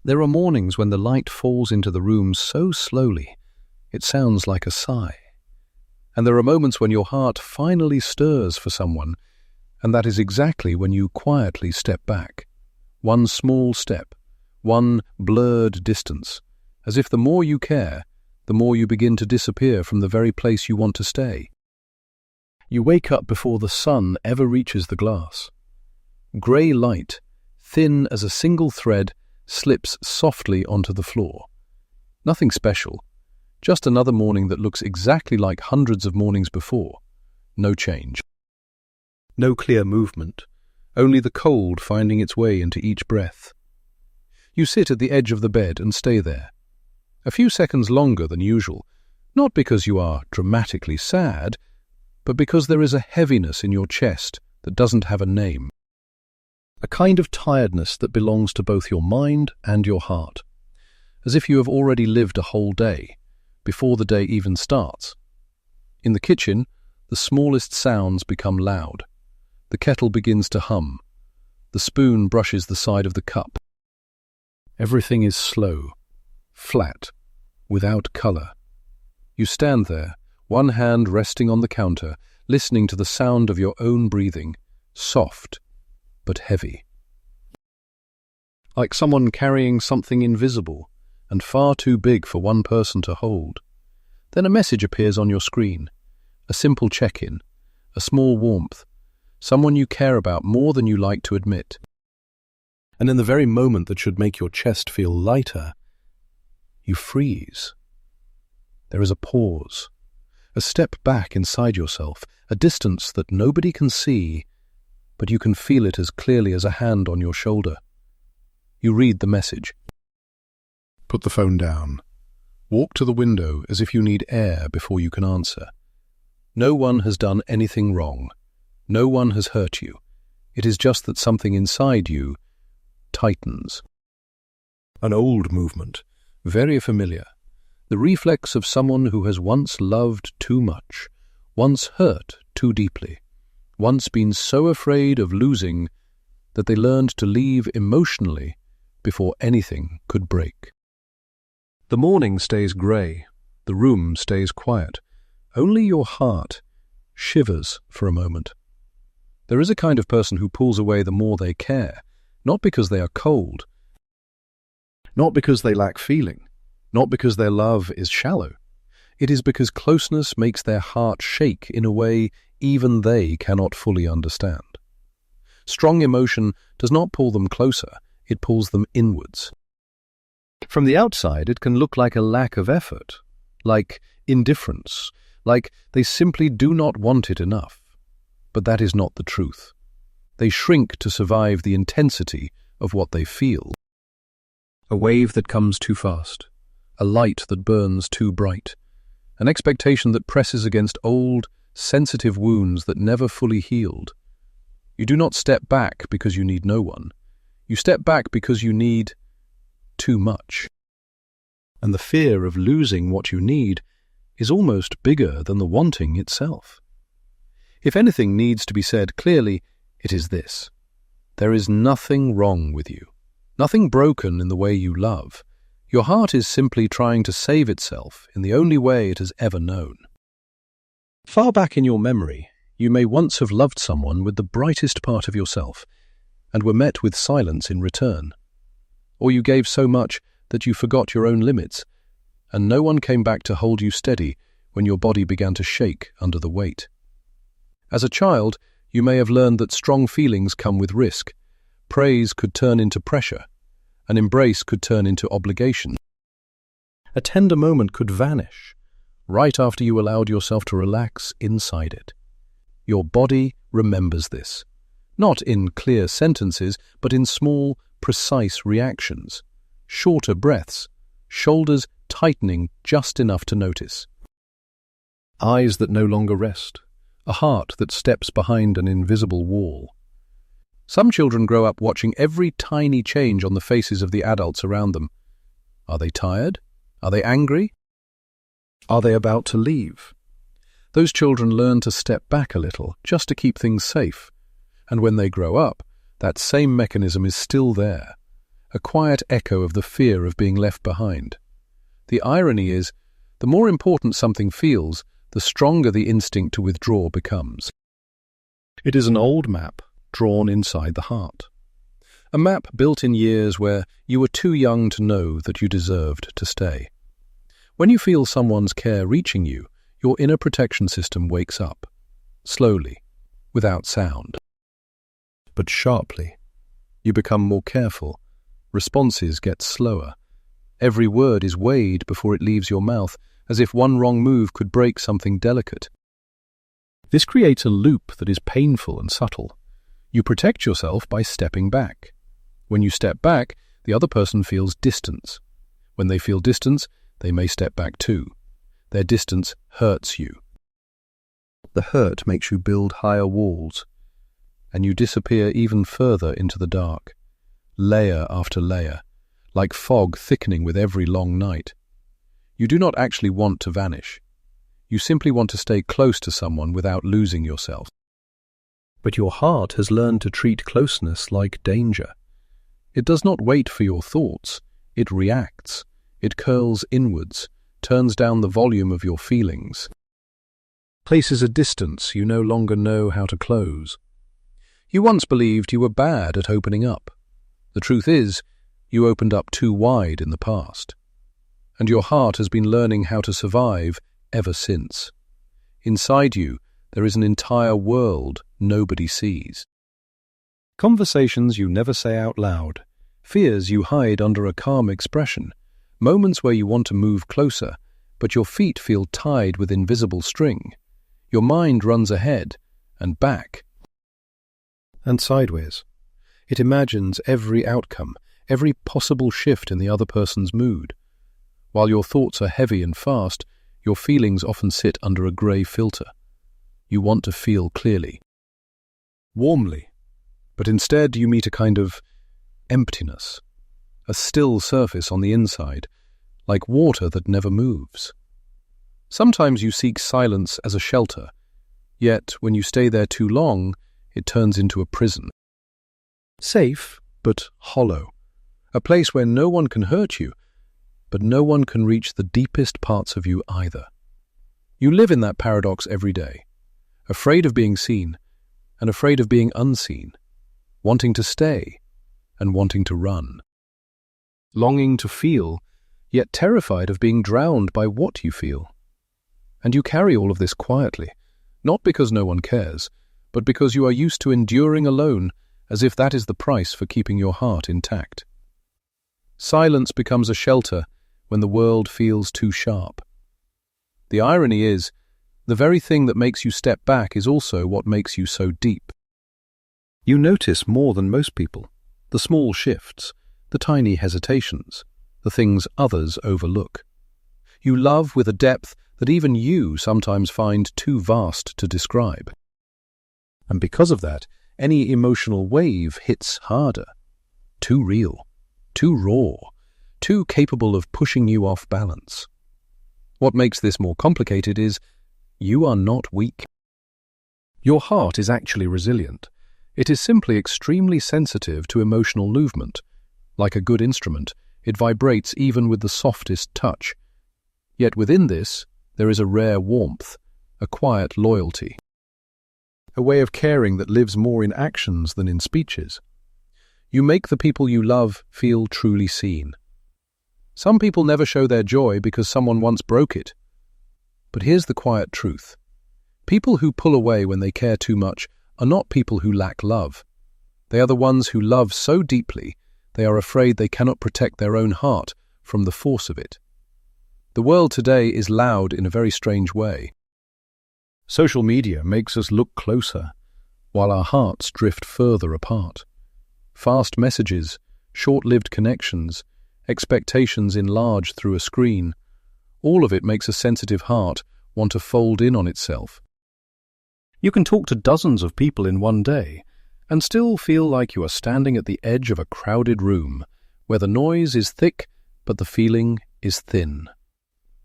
There are mornings when the light falls into the room so slowly, it sounds like a sigh. And there are moments when your heart finally stirs for someone, and that is exactly when you quietly step back. One small step, one blurred distance, as if the more you care, the more you begin to disappear from the very place you want to stay. You wake up before the sun ever reaches the glass. Grey light, thin as a single thread, slips softly onto the floor. Nothing special, just another morning that looks exactly like hundreds of mornings before. No change. No clear movement, only the cold finding its way into each breath. You sit at the edge of the bed and stay there, a few seconds longer than usual, not because you are dramatically sad, but because there is a heaviness in your chest that doesn't have a name. A kind of tiredness that belongs to both your mind and your heart, as if you have already lived a whole day, before the day even starts. In the kitchen, the smallest sounds become loud. The kettle begins to hum. The spoon brushes the side of the cup. Everything is slow, flat, without colour. You stand there, one hand resting on the counter, listening to the sound of your own breathing, soft but heavy. Like someone carrying something invisible and far too big for one person to hold. Then a message appears on your screen, a simple check-in, a small warmth, someone you care about more than you like to admit. And in the very moment that should make your chest feel lighter, you freeze. There is a pause, a step back inside yourself, a distance that nobody can see, but you can feel it as clearly as a hand on your shoulder. You read the message. Put the phone down. Walk to the window as if you need air before you can answer. No one has done anything wrong. No one has hurt you. It is just that something inside you tightens. An old movement, very familiar. The reflex of someone who has once loved too much, once hurt too deeply, once been so afraid of losing that they learned to leave emotionally before anything could break. The morning stays grey, the room stays quiet. Only your heart shivers for a moment. There is a kind of person who pulls away the more they care, not because they are cold, not because they lack feeling, not because their love is shallow. It is because closeness makes their heart shake in a way even they cannot fully understand. Strong emotion does not pull them closer, it pulls them inwards. From the outside, it can look like a lack of effort, like indifference, like they simply do not want it enough. But that is not the truth. They shrink to survive the intensity of what they feel. A wave that comes too fast, a light that burns too bright, an expectation that presses against old, sensitive wounds that never fully healed. You do not step back because you need no one. You step back because you need too much. And the fear of losing what you need is almost bigger than the wanting itself. If anything needs to be said clearly, it is this. There is nothing wrong with you, nothing broken in the way you love. Your heart is simply trying to save itself in the only way it has ever known. Far back in your memory, you may once have loved someone with the brightest part of yourself and were met with silence in return. Or you gave so much that you forgot your own limits, and no one came back to hold you steady when your body began to shake under the weight. As a child, you may have learned that strong feelings come with risk. Praise could turn into pressure. An embrace could turn into obligation. A tender moment could vanish, right after you allowed yourself to relax inside it. Your body remembers this, not in clear sentences, but in small, precise reactions, shorter breaths, shoulders tightening just enough to notice. Eyes that no longer rest, a heart that steps behind an invisible wall. Some children grow up watching every tiny change on the faces of the adults around them. Are they tired? Are they angry? Are they about to leave? Those children learn to step back a little, just to keep things safe. And when they grow up, that same mechanism is still there. a quiet echo of the fear of being left behind. The irony is, the more important something feels, the stronger the instinct to withdraw becomes. It is an old map drawn inside the heart. A map built in years where you were too young to know that you deserved to stay. When you feel someone's care reaching you, your inner protection system wakes up, slowly, without sound. But sharply. You become more careful. Responses get slower. Every word is weighed before it leaves your mouth, as if one wrong move could break something delicate. This creates a loop that is painful and subtle. You protect yourself by stepping back. When you step back, the other person feels distance. When they feel distance, they may step back too. Their distance hurts you. The hurt makes you build higher walls, and you disappear even further into the dark, layer after layer, like fog thickening with every long night. You do not actually want to vanish. You simply want to stay close to someone without losing yourself. But your heart has learned to treat closeness like danger. It does not wait for your thoughts. It reacts. It curls inwards, turns down the volume of your feelings, places a distance you no longer know how to close. You once believed you were bad at opening up. The truth is, you opened up too wide in the past. And your heart has been learning how to survive ever since. Inside you, there is an entire world nobody sees. Conversations you never say out loud, fears you hide under a calm expression, moments where you want to move closer, but your feet feel tied with invisible string. Your mind runs ahead and back and sideways. It imagines every outcome, every possible shift in the other person's mood. While your thoughts are heavy and fast, your feelings often sit under a grey filter. You want to feel clearly, warmly, but instead you meet a kind of emptiness, a still surface on the inside, like water that never moves. Sometimes you seek silence as a shelter, yet when you stay there too long, it turns into a prison. Safe, but hollow. A place where no one can hurt you, but no one can reach the deepest parts of you either. You live in that paradox every day, afraid of being seen and afraid of being unseen, wanting to stay and wanting to run, longing to feel, yet terrified of being drowned by what you feel. And you carry all of this quietly, not because no one cares, but because you are used to enduring alone, as if that is the price for keeping your heart intact. Silence becomes a shelter when the world feels too sharp. The irony is, the very thing that makes you step back is also what makes you so deep. You notice more than most people, the small shifts, the tiny hesitations, the things others overlook. You love with a depth that even you sometimes find too vast to describe. And because of that, any emotional wave hits harder, too real, too raw, too capable of pushing you off balance. What makes this more complicated is, you are not weak. Your heart is actually resilient. It is simply extremely sensitive to emotional movement. Like a good instrument, it vibrates even with the softest touch. Yet within this, there is a rare warmth, a quiet loyalty, a way of caring that lives more in actions than in speeches. You make the people you love feel truly seen. Some people never show their joy because someone once broke it. But here's the quiet truth. People who pull away when they care too much are not people who lack love. They are the ones who love so deeply they are afraid they cannot protect their own heart from the force of it. The world today is loud in a very strange way. Social media makes us look closer, while our hearts drift further apart. Fast messages, short-lived connections, expectations enlarged through a screen, all of it makes a sensitive heart want to fold in on itself. You can talk to dozens of people in one day and still feel like you are standing at the edge of a crowded room where the noise is thick but the feeling is thin.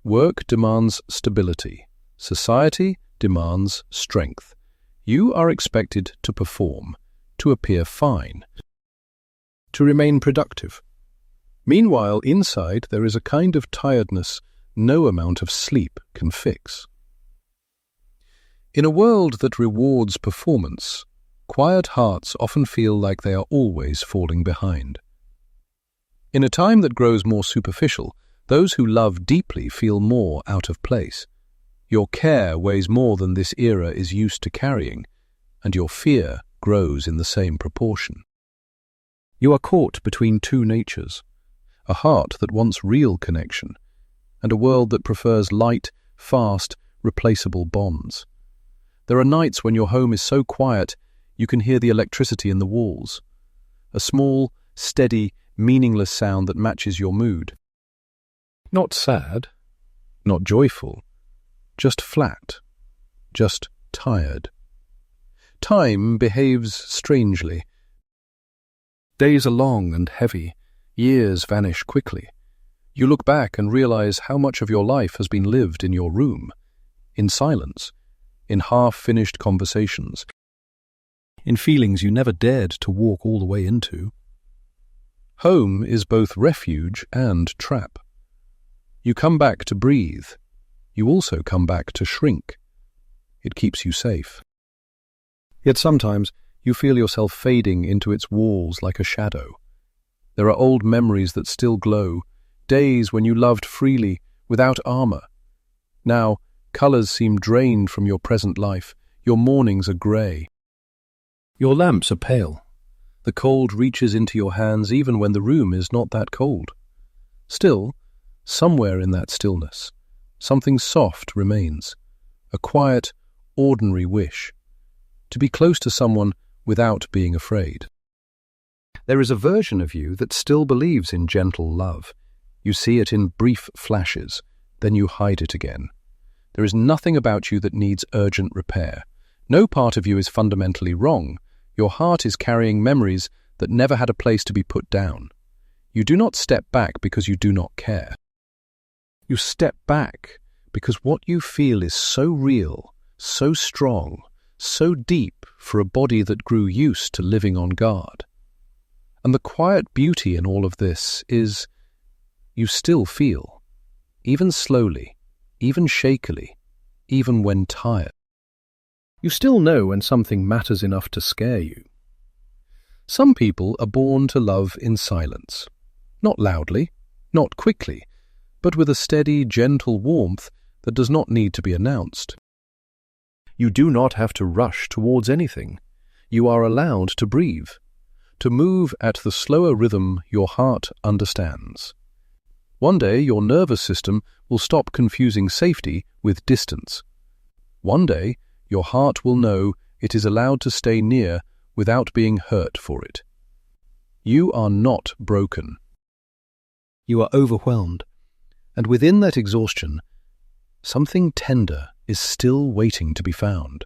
Work demands stability. Society demands strength. You are expected to perform, to appear fine, to remain productive. Meanwhile, inside there is a kind of tiredness no amount of sleep can fix. In a world that rewards performance, quiet hearts often feel like they are always falling behind. In a time that grows more superficial, those who love deeply feel more out of place. Your care weighs more than this era is used to carrying, and your fear grows in the same proportion. You are caught between two natures, a heart that wants real connection, and a world that prefers light, fast, replaceable bonds. There are nights when your home is so quiet you can hear the electricity in the walls, a small, steady, meaningless sound that matches your mood. Not sad, not joyful, just flat, just tired. Time behaves strangely. Days are long and heavy, years vanish quickly. You look back and realize how much of your life has been lived in your room, in silence, in half-finished conversations, in feelings you never dared to walk all the way into. Home is both refuge and trap. You come back to breathe. You also come back to shrink. It keeps you safe. Yet sometimes you feel yourself fading into its walls like a shadow. There are old memories that still glow, days when you loved freely, without armor. Now, colors seem drained from your present life. Your mornings are grey. Your lamps are pale. The cold reaches into your hands even when the room is not that cold. Still, somewhere in that stillness, something soft remains, a quiet, ordinary wish, to be close to someone without being afraid. There is a version of you that still believes in gentle love. You see it in brief flashes, then you hide it again. There is nothing about you that needs urgent repair. No part of you is fundamentally wrong. Your heart is carrying memories that never had a place to be put down. You do not step back because you do not care. You step back because what you feel is so real, so strong, so deep for a body that grew used to living on guard. And the quiet beauty in all of this is you still feel, even slowly, even shakily, even when tired. You still know when something matters enough to scare you. Some people are born to love in silence, not loudly, not quickly, but with a steady, gentle warmth that does not need to be announced. You do not have to rush towards anything. You are allowed to breathe, to move at the slower rhythm your heart understands. One day your nervous system will stop confusing safety with distance. One day your heart will know it is allowed to stay near without being hurt for it. You are not broken. You are overwhelmed, and within that exhaustion, something tender is still waiting to be found.